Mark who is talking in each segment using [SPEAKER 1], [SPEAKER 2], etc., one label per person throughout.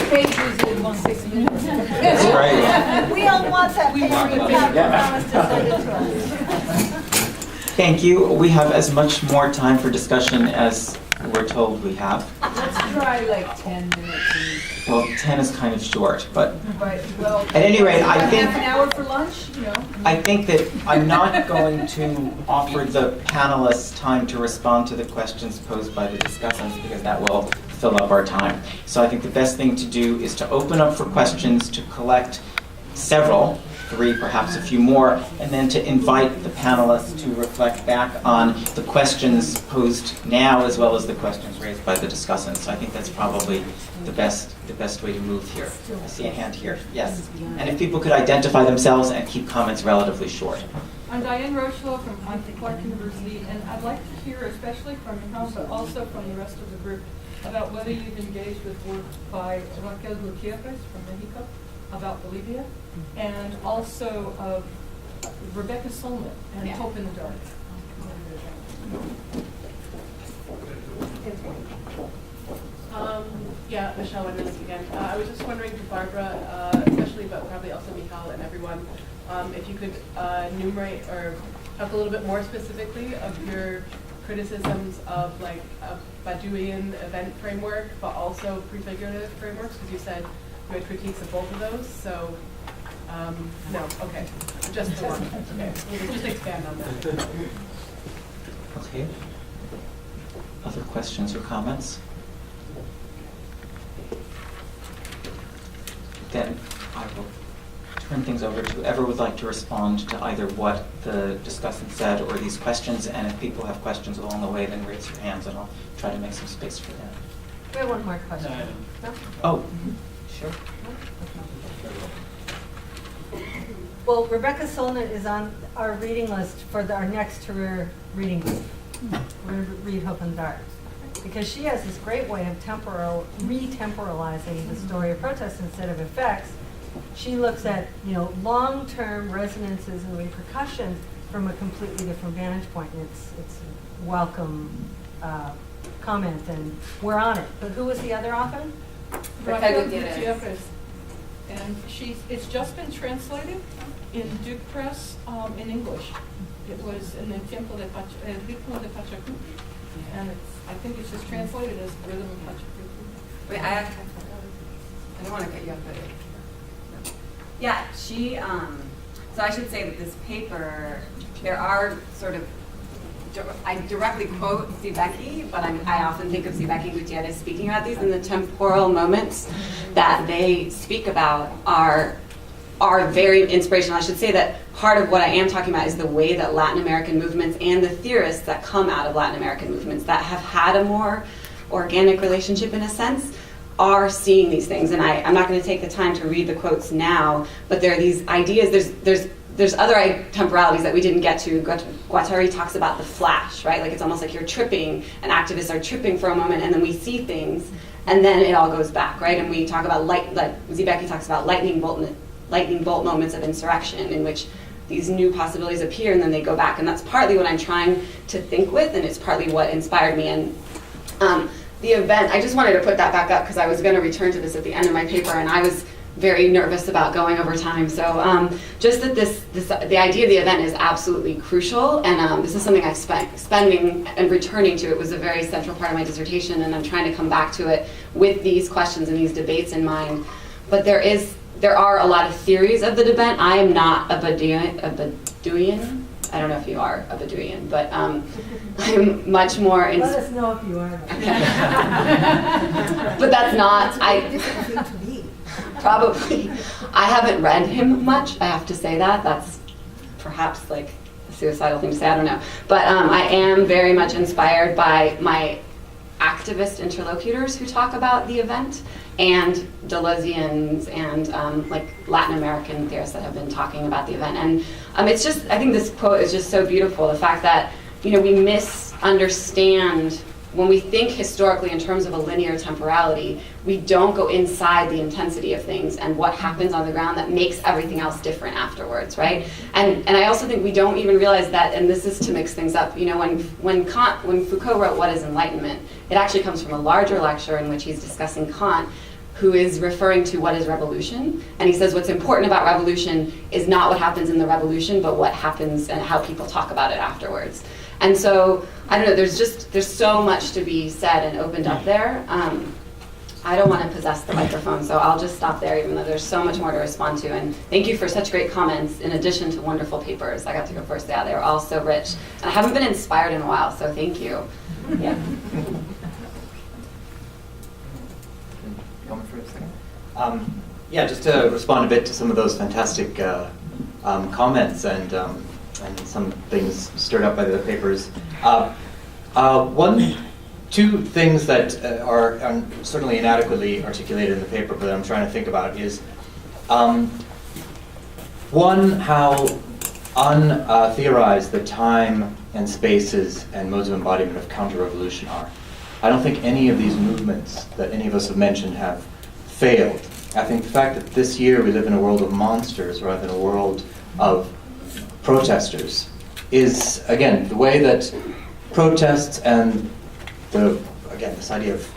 [SPEAKER 1] pages in 6 minutes.
[SPEAKER 2] That's right.
[SPEAKER 3] We all want that paper.
[SPEAKER 2] Yeah.
[SPEAKER 3] Promise to send it to us.
[SPEAKER 2] Thank you. We have as much more time for discussion as we're told we have.
[SPEAKER 1] Let's try like 10 minutes.
[SPEAKER 2] Well, 10 is kind of short, but
[SPEAKER 1] Right, well.
[SPEAKER 2] At any rate, I
[SPEAKER 1] about
[SPEAKER 2] think-
[SPEAKER 1] half an hour for lunch, you know.
[SPEAKER 2] I think that I'm not going to offer the panelists time to respond to the questions posed by the discussants because that will fill up our time. So I think the best thing to do is to open up for questions, to collect several, 3, perhaps a few more, and then to invite the panelists to reflect back on the questions posed now as well as the questions raised by the discussants. So I think that's probably the best way to move here. I see a hand here. Yes. And if people could identify themselves and keep comments relatively short.
[SPEAKER 4] I'm Diane Rocheleau from Clark University, and I'd like to hear, especially from you, but also from the rest of the group, about whether you've engaged with work by Raquel Gutierrez from Mexico about Bolivia, and also Rebecca Solnit and Hope in the Dark.
[SPEAKER 5] Yeah, Michelle Wenders again. I was just wondering to Barbara, especially, but probably also Michal and everyone, if you could enumerate or talk a little bit more specifically of your criticisms of like a Baduian event framework, but also prefigurative frameworks, because you said you had critiques of both of those. So, no, okay, just the one. Okay, just expand on that.
[SPEAKER 2] Okay. Other questions or comments? Then I will turn things over to whoever would like to respond to either what the discussant said or these questions, and if people have questions along the way, then raise your hands and I'll try to make some space for them.
[SPEAKER 3] We have one more question. No?
[SPEAKER 2] Oh, sure.
[SPEAKER 3] Well, Rebecca Solnit is on our reading list for our next career reading group. We're going to read Hope in the Dark. Because she has this great way of re-temporalizing the story of protest instead of effects. She looks at, long-term resonances and repercussions from a completely different vantage point. And it's a welcome comment, and we're on it. But who was the other author?
[SPEAKER 4] Raquel Gutierrez. And it's just been translated in Duke Press in English. It was in the Ritmo de Pachacuti. And I think it's just translated as Rhythm of Pachacuti.
[SPEAKER 6] Wait, I don't want to cut you off, but yeah, she. So I should say that this paper, there are sort of. I directly quote Sibeki, but I often think of Sibeki Gutierrez speaking about these, and the temporal moments that they speak about are very inspirational. I should say that part of what I am talking about is the way that Latin American movements and the theorists that come out of Latin American movements that have had a more organic relationship in a sense are seeing these things. And I'm not going to take the time to read the quotes now, but there are these ideas. There's other temporalities that we didn't get to. Guattari talks about the flash, right? Like it's almost like you're tripping, and activists are tripping for a moment, and then we see things, and then it all goes back, right? And we talk about like Sibeki talks about lightning bolt moments of insurrection in which these new possibilities appear and then they go back. And that's partly what I'm trying to think with, and it's partly what inspired me. And the event, I just wanted to put that back up because I was going to return to this at the end of my paper, and I was very nervous about going over time. So just that the idea of the event is absolutely crucial, and this is something I've spending and returning to. It was a very central part of my dissertation, and I'm trying to come back to it with these questions and these debates in mind. But there are a lot of theories of the event. I am not a Baduian. I don't know if you are a Baduian, but I'm much more.
[SPEAKER 3] Let us know if you are.
[SPEAKER 6] Okay. But that's not. Probably. I haven't read him much. I have to say that. That's perhaps like a suicidal thing to say. I don't know. But I am very much inspired by my activist interlocutors who talk about the event, and Deleuzians and like Latin American theorists that have been talking about the event. And it's just, I think this quote is just so beautiful. The fact that, we misunderstand when we think historically in terms of a linear temporality, we don't go inside the intensity of things and what happens on the ground that makes everything else different afterwards, right? And I also think we don't even realize that, and this is to mix things up, when Foucault wrote What is Enlightenment, it actually comes from a larger lecture in which he's discussing Kant, who is referring to what is revolution. And he says what's important about revolution is not what happens in the revolution, but what happens and how people talk about it afterwards. And so, I don't know, there's so much to be said and opened up there. I don't want to possess the microphone, so I'll just stop there, even though there's so much more to respond to. And thank you for such great comments, in addition to wonderful papers. I got to go first. Yeah, they were all so rich. And I haven't been inspired in a while, so thank you. Yeah.
[SPEAKER 7] Going for a second? Yeah, just to respond a bit to some of those fantastic comments and some things stirred up by the papers. Two things that are certainly inadequately articulated in the paper, but I'm trying to think about is, one, how untheorized the time and spaces and modes of embodiment of counter-revolution are. I don't think any of these movements that any of us have mentioned have failed. I think the fact that this year we live in a world of monsters rather than a world of protesters is, again, the way that protests and this idea of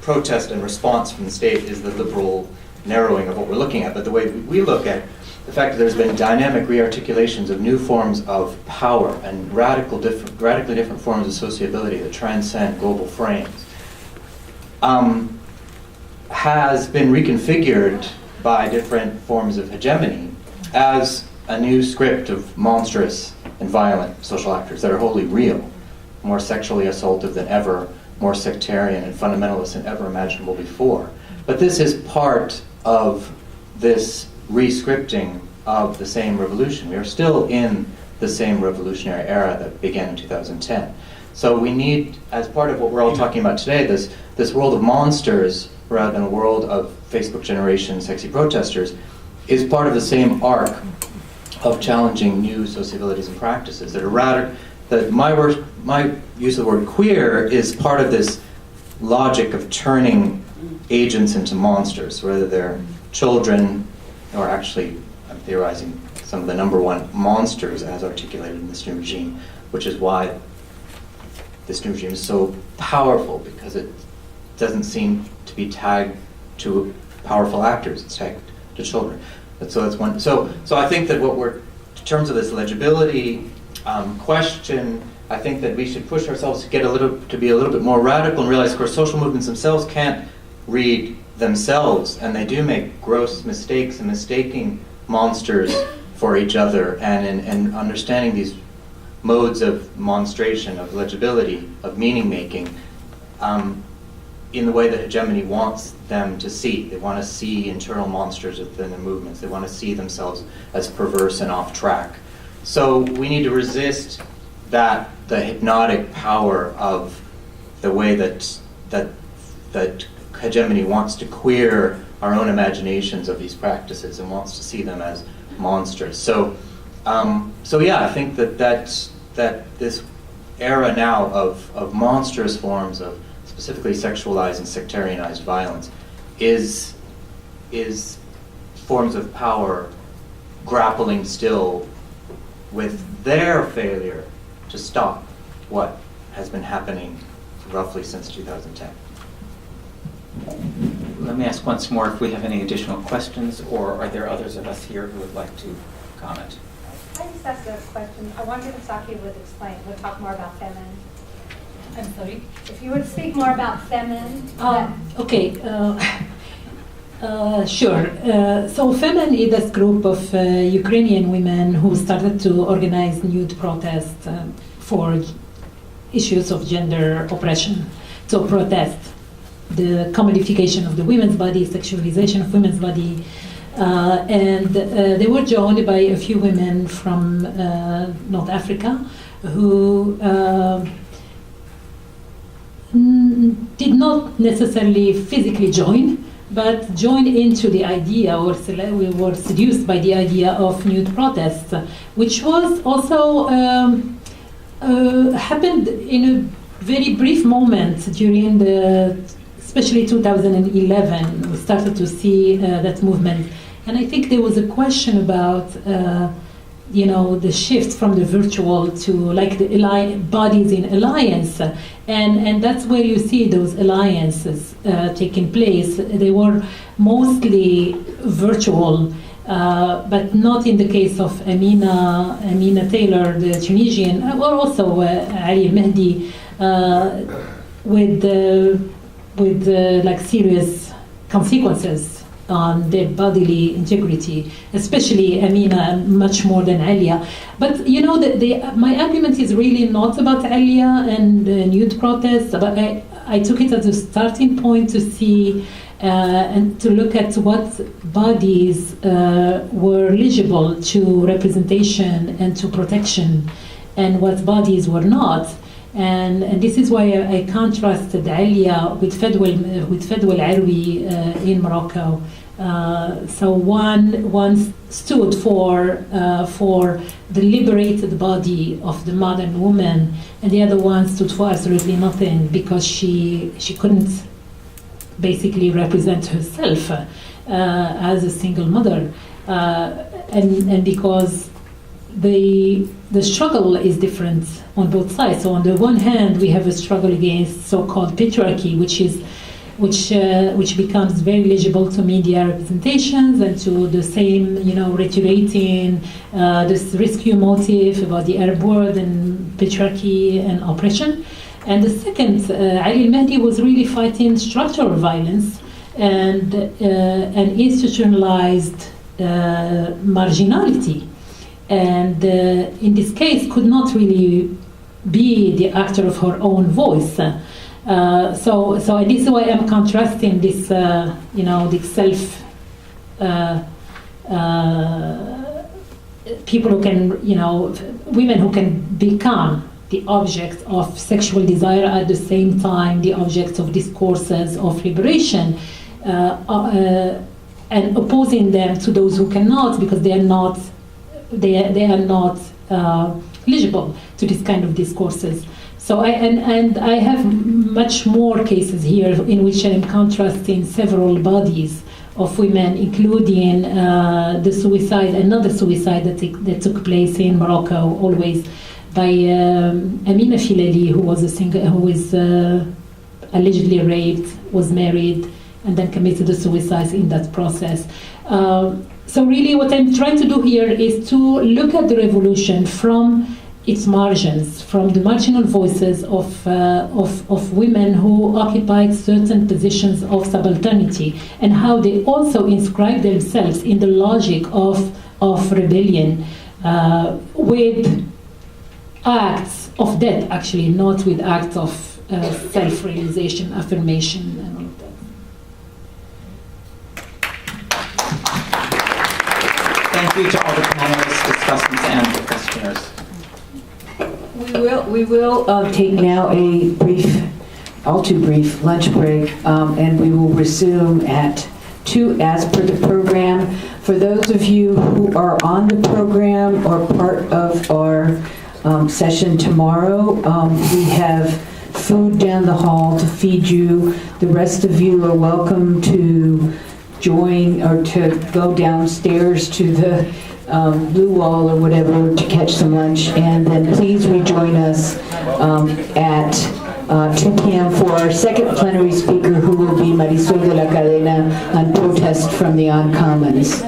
[SPEAKER 7] protest and response from the state is the liberal narrowing of what we're looking at. But the way we look at the fact that there's been dynamic rearticulations of new forms of power and radically different forms of sociability that transcend global frames has been reconfigured by different forms of hegemony as a new script of monstrous and violent social actors that are wholly real, more sexually assaultive than ever, more sectarian and fundamentalist than ever imaginable before. But this is part of this re-scripting of the same revolution. We are still in the same revolutionary era that began in 2010. So we need, as part of what we're all talking about today, this world of monsters rather than a world of Facebook generation sexy protesters, is part of the same arc of challenging new sociabilities and practices that are rather, that my use of the word queer is part of this logic of turning agents into monsters, whether they're children or actually, I'm theorizing, some of the number one monsters as articulated in this new regime, which is why this new regime is so powerful, because it doesn't seem to be tagged to powerful actors, it's tagged to children. So that's one. So I think that what we're, in terms of this legibility question, I think that we should push ourselves to be a little bit more radical and realize, of course, social movements themselves can't read themselves, and they do make gross mistakes in mistaking monsters for each other, and in understanding these modes of monstration, of legibility, of meaning making, in the way that hegemony wants them to see. They want to see internal monsters within their movements. They want to see themselves as perverse and off track. So we need to resist the hypnotic power of the way that hegemony wants to queer our own imaginations of these practices and wants to see them as monsters. So yeah, I think that this era now of monstrous forms of specifically sexualized and sectarianized violence is forms of power grappling still with their failure to stop what has been happening roughly since 2010.
[SPEAKER 2] Let me ask once more if we have any additional questions, or are there others of us here who would like to comment?
[SPEAKER 8] I just asked a question. I wondered if Saki would talk more about feminine.
[SPEAKER 9] I'm sorry?
[SPEAKER 8] If you would speak more about feminine.
[SPEAKER 9] Okay. Sure. So Femen is this group of Ukrainian women who started to organize nude protests for issues of gender oppression. So protest the commodification of the women's body, sexualization of women's body. And they were joined by a few women from North Africa who did not necessarily physically join, but joined into the idea, or we were seduced by the idea of nude protests, which was also happened in a very brief moment during especially 2011. We started to see that movement. And I think there was a question about the shift from the virtual to like the bodies in alliance, and that's where you see those alliances taking place. They were mostly virtual, but not in the case of Amina Taylor, the Tunisian, or also Ali Mehdi, with like serious consequences on their bodily integrity, especially Amina, much more than Alia. But my argument is really not about Alia and nude protests, but I took it as a starting point to see and to look at what bodies were eligible to representation and to protection, and what bodies were not. And this is why I contrasted Alia with Fadwa Al-Arwi in Morocco. So one stood for the liberated body of the modern woman, and the other one stood for absolutely nothing, because she couldn't basically represent herself as a single mother, and because the struggle is different on both sides. So on the one hand, we have a struggle against so-called patriarchy, which becomes very legible to media representations and to the same, reiterating this rescue motive about the Arab world and patriarchy and oppression. And the second, Ali al-Mahdi was really fighting structural violence and institutionalized marginality. And in this case, could not really be the actor of her own voice. So this is why I'm contrasting this, this self, people who can, women who can become the object of sexual desire, at the same time the object of discourses of liberation, and opposing them to those who cannot, because they are not eligible to this kind of discourses. So I have much more cases here in which I am contrasting several bodies of women, including another suicide that took place in Morocco, always by Amina Filali, who was allegedly raped, was married, and then committed a suicide in that process. So really what I'm trying to do here is to look at the revolution from its margins, from the marginal voices of women who occupied certain positions of subalternity, and how they also inscribe themselves in the logic of rebellion, with acts of death, actually, not with acts of self-realization, affirmation, and all of that.
[SPEAKER 2] Thank you to all the panelists, discussants, and the questioners.
[SPEAKER 1] We will take now a brief, all too brief lunch break, and we will resume at 2 as per the program. For those of you who are on the program or part of our session tomorrow, we have food down the hall to feed you. The rest of you are welcome to join or to go downstairs to the Blue Wall or whatever to catch some lunch, and then please rejoin us at 2 p.m. for our second plenary speaker, who will be Marisol de la Cadena on protest from the Uncommons.